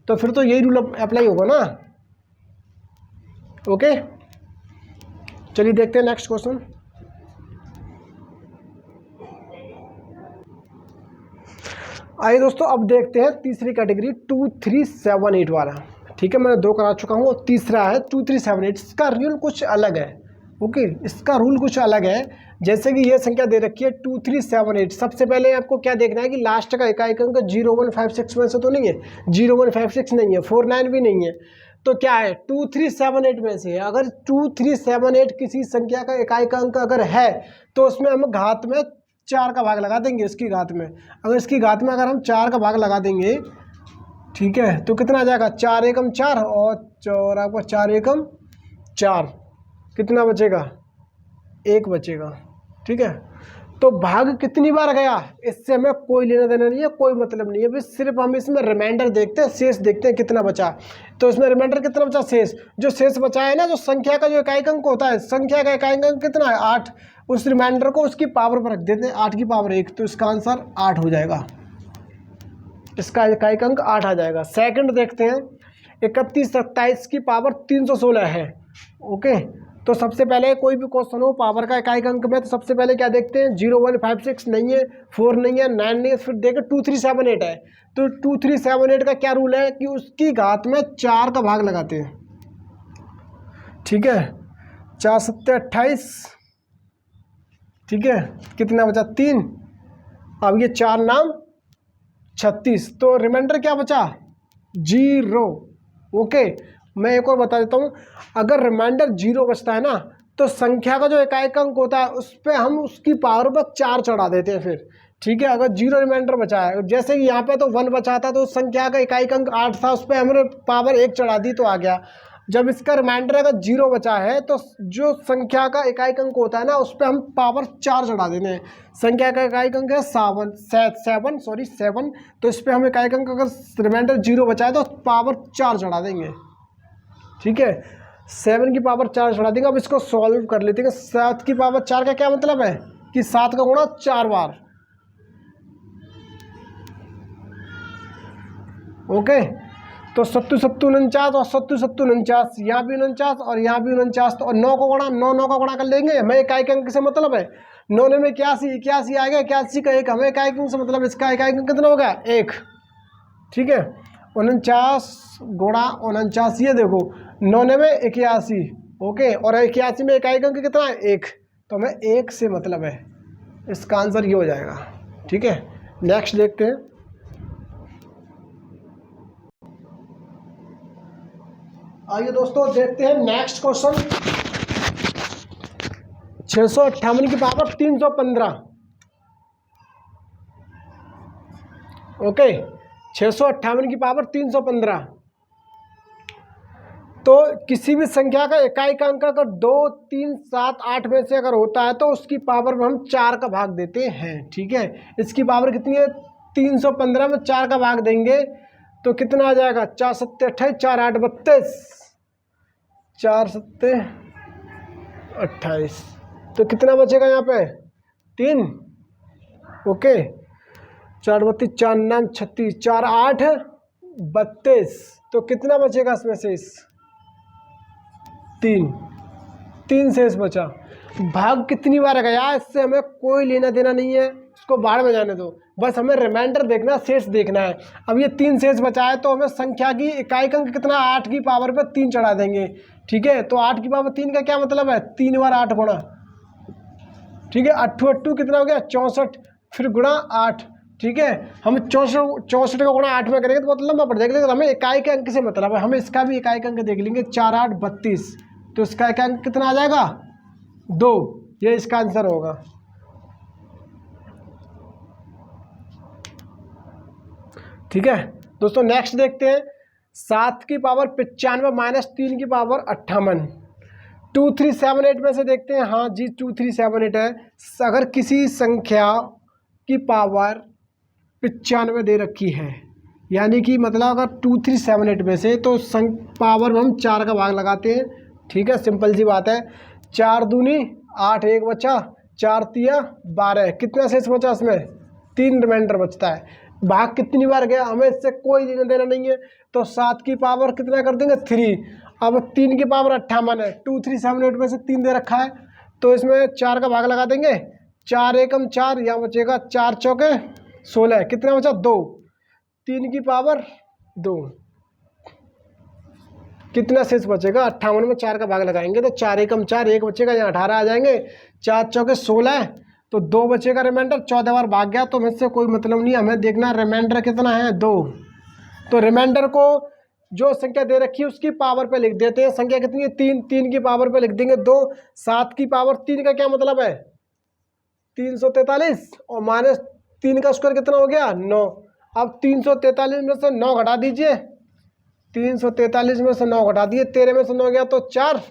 तो फिर तो यही रूल अप्लाई होगा ना, ओके। चलिए देखते हैं नेक्स्ट क्वेश्चन। आइए दोस्तों अब देखते हैं तीसरी कैटेगरी 2378 वाला, ठीक है। मैंने 2 करा चुका हूँ और तीसरा है 2378। इसका रूल कुछ अलग है, ओके, इसका रूल कुछ अलग है। जैसे कि ये संख्या दे रखी है 2378, सबसे पहले आपको क्या देखना है कि लास्ट का इकाई का अंक 0156 में से तो नहीं है, 0156 नहीं है, 49 भी नहीं है, तो क्या है 2378 में से। अगर 2378 किसी संख्या का इकाई का अंक अगर है तो उसमें हम घात में 4 का भाग लगा देंगे, इसकी घात में। अगर इसकी घात में अगर हम 4 का भाग लगा देंगे, ठीक है, तो कितना आ जाएगा 4 एकम 4 और आपका 4 एकम 4, कितना बचेगा 1 बचेगा, ठीक है। तो भाग कितनी बार गया इससे हमें कोई लेना देना नहीं है, कोई मतलब नहीं है, बस सिर्फ हम इसमें रिमाइंडर देखते हैं, शेष देखते हैं कितना बचा। तो इसमें रिमाइंडर कितना बचा, शेष जो शेष बचा है ना, जो संख्या का जो इकाई अंक होता है, संख्या का इकाई अंक कितना है 8, उस रिमाइंडर को उसकी पावर पर रख देते हैं 8 की पावर 1, तो इसका आंसर 8 हो जाएगा, इसका इकाई अंक 8 आ जाएगा। सेकंड देखते हैं 3127 की पावर 316 है, ओके। तो सबसे पहले कोई भी क्वेश्चन हो पावर का इकाई अंक में, तो सबसे पहले क्या देखते हैं 0156 नहीं है, 4 नहीं है, 9 नहीं है, फिर देखें 2378 है। तो 2378 का क्या रूल है कि उसकी घात में 4 का भाग लगाते हैं, ठीक है। 4 7 28, ठीक है, कितना बचा 3, अब ये 4 नाम 36, तो रिमाइंडर क्या बचा 0, ओके। मैं एक और बता देता हूँ, अगर रिमाइंडर 0 बचता है ना तो संख्या का जो इकाई अंक होता है उस पर हम उसकी पावर पर 4 चढ़ा देते हैं फिर, ठीक है। अगर 0 रिमाइंडर बचा है, जैसे कि यहाँ पे तो 1 बचा था तो संख्या का इकाई अंक 8 था, उस पर हमने पावर 1 चढ़ा दी तो आ गया। जब इसका रिमाइंडर अगर 0 बचा है तो जो संख्या का इकाई अंक होता है ना उस पर हम पावर 4 चढ़ा देते हैं। संख्या का इकाई अंक है 7, तो इस पर हम इकाई अंक अगर रिमाइंडर 0 बचा है तो पावर 4 चढ़ा देंगे, ठीक है। 7 की पावर 4 चढ़ा देंगे। अब इसको सॉल्व कर लेते हैं। 7 की पावर 4 का क्या मतलब है कि 7 का गुणा 4 बार, ओके। तो 7 7 49 और 7 7 49, यहाँ भी 49 और यहाँ भी 49, तो 9 को गुणा 9 का गुणा कर लेंगे, हमें इकाई अंक से मतलब है। 9 में 81 आएगा, 81 का 1, हमें इकाई अंक से मतलब इसका इकाई अंक कितना होगा 1, ठीक है। 49 गुणा 49, ये देखो 9 में 81, ओके, और 81 में इकाई अंक कितना है 1, तो हमें 1 से मतलब है, इसका आंसर ये हो जाएगा, ठीक है। नेक्स्ट देखते हैं। आइए दोस्तों देखते हैं नेक्स्ट क्वेश्चन 658 की पावर 315। ओके, 658 की पावर 315। तो किसी भी संख्या का इकाई अंक अगर 2, 3, 7, 8 में से अगर होता है तो उसकी पावर में हम 4 का भाग देते हैं। ठीक है, इसकी पावर कितनी है? 315 में 4 का भाग देंगे तो कितना आ जाएगा? 4 सत्ते 28, 4 8 32, 4 सत्ते 28। तो कितना बचेगा यहाँ पे? 3। ओके, 4 32, 4 9 36, 4 8 32। तो कितना बचेगा इसमें शेष? 3 शेष बचा। भाग कितनी बार गया इससे हमें कोई लेना देना नहीं है, इसको बाहर में जाने दो, बस हमें रिमाइंडर देखना, शेष देखना है। अब ये 3 शेष बचा है तो हमें संख्या की इकाई अंक कितना? 8 की पावर पे 3 चढ़ा देंगे। ठीक है, तो 8 की पावर 3 का क्या मतलब है? 3 बार 8 गुणा। ठीक है, 8 8 कितना हो गया? 64, फिर गुणा 8। ठीक है, हम 64 का गुणा 8 में करेंगे तो बहुत लंबा पड़ जाएगा, लेकिन हमें इकाई के अंक से मतलब है। हम इसका भी इकाई अंक देख लेंगे, 4 8 32। तो इसका इकाई अंक कितना आ जाएगा? 2। ये इसका आंसर होगा। ठीक है दोस्तों, नेक्स्ट देखते हैं। 7 की पावर 95 माइनस 3 की पावर 58। 2378 में से देखते हैं। हाँ जी, 2378 है। अगर किसी संख्या की पावर 95 दे रखी है, यानी कि मतलब अगर 2378 में से तो पावर में हम 4 का भाग लगाते हैं। ठीक है, सिंपल सी बात है। 4 दूनी 8, 1 बचा, 4 तिया 12। कितना शेष बचा इसमें? 3 रिमाइंडर बचता है। भाग कितनी बार गया हमें इससे कोई लेना देना नहीं है। तो 7 की पावर कितना कर देंगे? 3। अब 3 की पावर 58 है, 2378 में से 3 दे रखा है तो इसमें 4 का भाग लगा देंगे। 4 एकम 4, यहाँ बचेगा 4 चौके 16। कितना बचा? 2। 3 की पावर 2। कितना शेष बचेगा? 58 में 4 का भाग लगाएंगे तो 4 एकम 4, 1 बचेगा, यहाँ 18 आ जाएंगे। 4 चौके 16, तो 2 बचेगा रिमाइंडर। 14 बार भाग गया तो हमें से कोई मतलब नहीं, हमें देखना रिमाइंडर कितना है? 2। तो रिमाइंडर को जो संख्या दे रखी है उसकी पावर पे लिख देते हैं। संख्या कितनी है? 3। 3 की पावर पे लिख देंगे 2। 7 की पावर 3 का क्या मतलब है? 343, और माइनस 3 का स्क्वायर कितना हो गया? 9। अब 343 में से 9 घटा दीजिए। 343 में से 9 घटा दिए, 13 में से 9 गया तो 4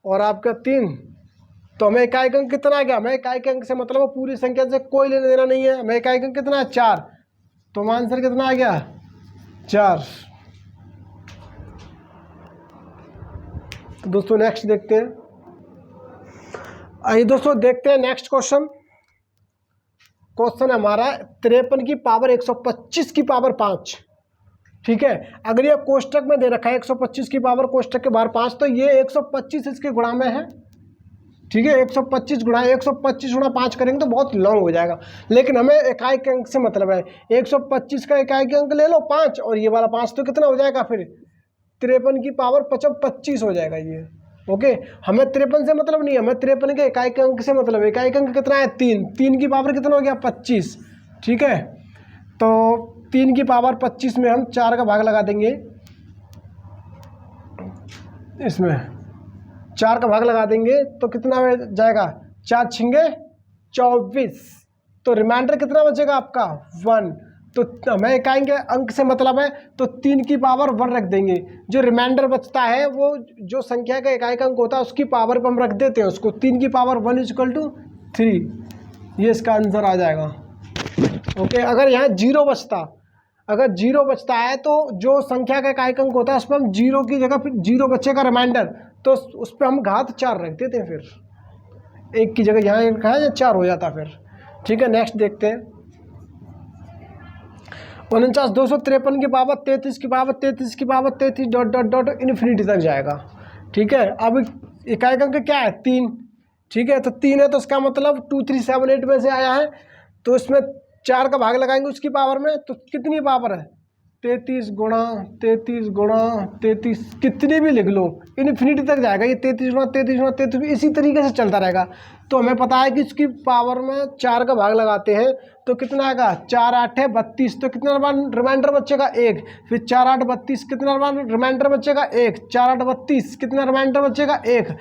और आपका 3। तो हमें इकाई अंक कितना आ गया? हमें इकाई अंक से मतलब पूरी संख्या से कोई लेना देना नहीं है। हमें इकाई अंक कितना है? 4। तो आंसर कितना आ गया? 4। तो दोस्तों नेक्स्ट देखते हैं। आइए दोस्तों देखते हैं नेक्स्ट क्वेश्चन। क्वेश्चन हमारा 53 की पावर 125 की पावर 5। ठीक है, अगर ये कोष्टक में दे रखा है 125 की पावर कोष्टक के बाहर 5, तो ये 125 इसके गुणा में है। ठीक है, 125 गुणा 5 करेंगे तो बहुत लॉन्ग हो जाएगा, लेकिन हमें इकाई के अंक से मतलब है। 125 का इकाई के अंक ले लो 5, और ये वाला 5 तो कितना हो जाएगा फिर? 53 की पावर 25 हो जाएगा ये। ओके, हमें 53 से मतलब नहीं है, हमें 53 के इकाई के अंक से मतलब है। इकाई का अंक कितना है? 3। 3 की पावर कितना हो गया? 25। ठीक है, तो 3 की पावर 25 में हम 4 का भाग लगा देंगे। इसमें 4 का भाग लगा देंगे तो कितना जाएगा? 4 छिंगे 24। तो रिमाइंडर कितना बचेगा आपका? 1। तो हमें इकाई के अंक से मतलब है, तो 3 की पावर 1 रख देंगे। जो रिमाइंडर बचता है वो जो संख्या का इकाई का अंक होता है उसकी पावर पर हम रख देते हैं उसको। 3 की पावर 1 = 3। ये इसका आंसर आ जाएगा। ओके, अगर यहाँ 0 बचता, अगर 0 बचता है तो जो संख्या का इकाई अंक होता है उस पर हम 0 की जगह फिर 0 बचेगा रिमाइंडर, तो उस पर हम घात 4 रख देते हैं। फिर 1 की जगह यहाँ रखा है 4 हो जाता फिर। ठीक है, नेक्स्ट देखते हैं। 49 253 की पावर 33 की पावर 33 की power 33 dot dot dot infinity तक जाएगा। ठीक है, अब इकाई अंक क्या है? 3। ठीक है, तो 3 है तो इसका मतलब 2378 में से आया है, तो इसमें 4 का भाग लगाएंगे उसकी पावर में, तो कितनी पावर है? 33 गुणा 33 गुणा 33, कितनी भी लिख लो, इन्फिनिटी तक जाएगा ये। 33 गुणा 33 गुणा 33 इसी तरीके से चलता रहेगा। तो हमें पता है कि इसकी पावर में 4 का भाग लगाते हैं तो कितना आएगा? 4 8 है 32, तो कितना रिमाइंडर बचेगा? 1। फिर 4 8 32, कितना रिमाइंडर बचेगा? 1। 4 8 32, कितना रिमाइंडर बचेगा? 1।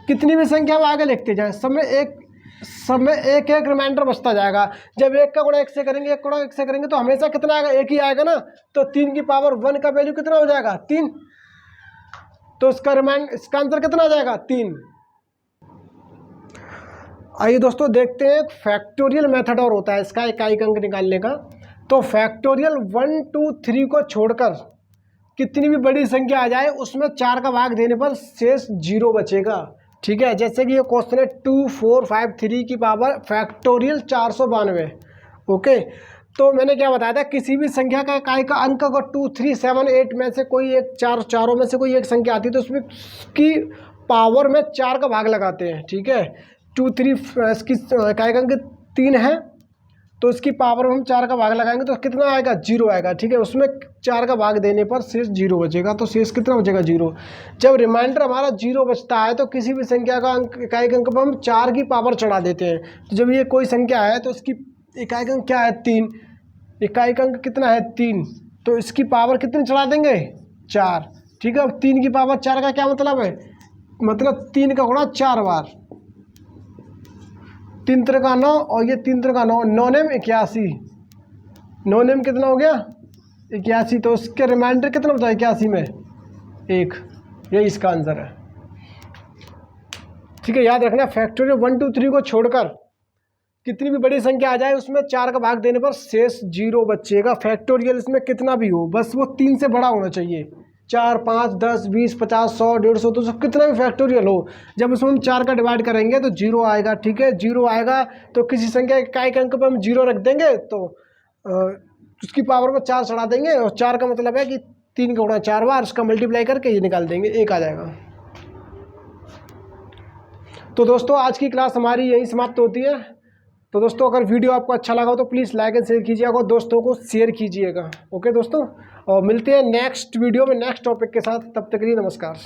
कितनी भी संख्या हम आगे लिखते जाएं, सब में एक एक रिमाइंडर बचता जाएगा। जब 1 का गुणा 1 से करेंगे, 1 गुणा 1 से करेंगे तो हमेशा कितना आएगा, 1 ही आएगा ना। तो 3 की पावर 1 का वैल्यू कितना हो जाएगा, 3। तो इसका आंसर कितना आ जाएगा, 3। आइए दोस्तों देखते हैं फैक्टोरियल मेथड और होता है इसका इकाई अंक निकालने का। तो फैक्टोरियल 1 2 3 को छोड़कर कितनी भी बड़ी संख्या आ जाए उसमें 4 का भाग देने पर शेष 0 बचेगा। ठीक है, जैसे कि ये क्वेश्चन है 2 4 5 3 की पावर फैक्टोरियल 492। ओके, तो मैंने क्या बताया था, किसी भी संख्या का इकाई का अंक अगर 2 3 7 8 में से कोई एक चारों में से कोई एक संख्या आती है तो उसमें की पावर में 4 का भाग लगाते हैं। ठीक है, 2 3 इसकी इकाई का अंक 3 है तो इसकी पावर में हम 4 का भाग लगाएंगे तो कितना आएगा, 0 आएगा। ठीक है, उसमें 4 का भाग देने पर शेष 0 बचेगा। तो शेष कितना बचेगा, 0। जब रिमाइंडर हमारा 0 बचता है तो किसी भी संख्या का अंक इकाई अंक पर हम 4 की पावर चढ़ा देते हैं। तो जब ये कोई संख्या है तो इसकी इकाई अंक क्या है, 3। इकाई अंक कितना है, 3। तो इसकी पावर कितनी चढ़ा देंगे, 4। ठीक है, अब 3 की पावर 4 का क्या मतलब है, मतलब 3 का गुणा 4 बार। 3 3 का 9 और ये 3 3 का 9, 9 नेम 81। 9 नेम कितना हो गया, 81। तो उसके रिमाइंडर कितना बचा 81 में, 1। यही इसका आंसर है। ठीक है, याद रखना फैक्टोरियल 1 2 3 को छोड़कर कितनी भी बड़ी संख्या आ जाए उसमें 4 का भाग देने पर शेष 0 बचेगा। फैक्टोरियल इसमें कितना भी हो, बस वो 3 से बड़ा होना चाहिए। 4 5 10 20 50 100 150 200 कितना भी फैक्टोरियल हो, जब उसमें हम 4 का डिवाइड करेंगे तो 0 आएगा। ठीक है, 0 आएगा तो किसी संख्या के इकाई अंक पर हम 0 रख देंगे तो उसकी पावर में 4 चढ़ा देंगे और 4 का मतलब है कि 3 का गुणा 4 बार, उसका मल्टीप्लाई करके ये निकाल देंगे, 1 आ जाएगा। तो दोस्तों आज की क्लास हमारी यही समाप्त होती है। तो दोस्तों अगर वीडियो आपको अच्छा लगा हो तो प्लीज़ लाइक एंड शेयर कीजिएगा और दोस्तों को शेयर कीजिएगा। ओके दोस्तों, और मिलते हैं नेक्स्ट वीडियो में नेक्स्ट टॉपिक के साथ। तब तक के लिए नमस्कार।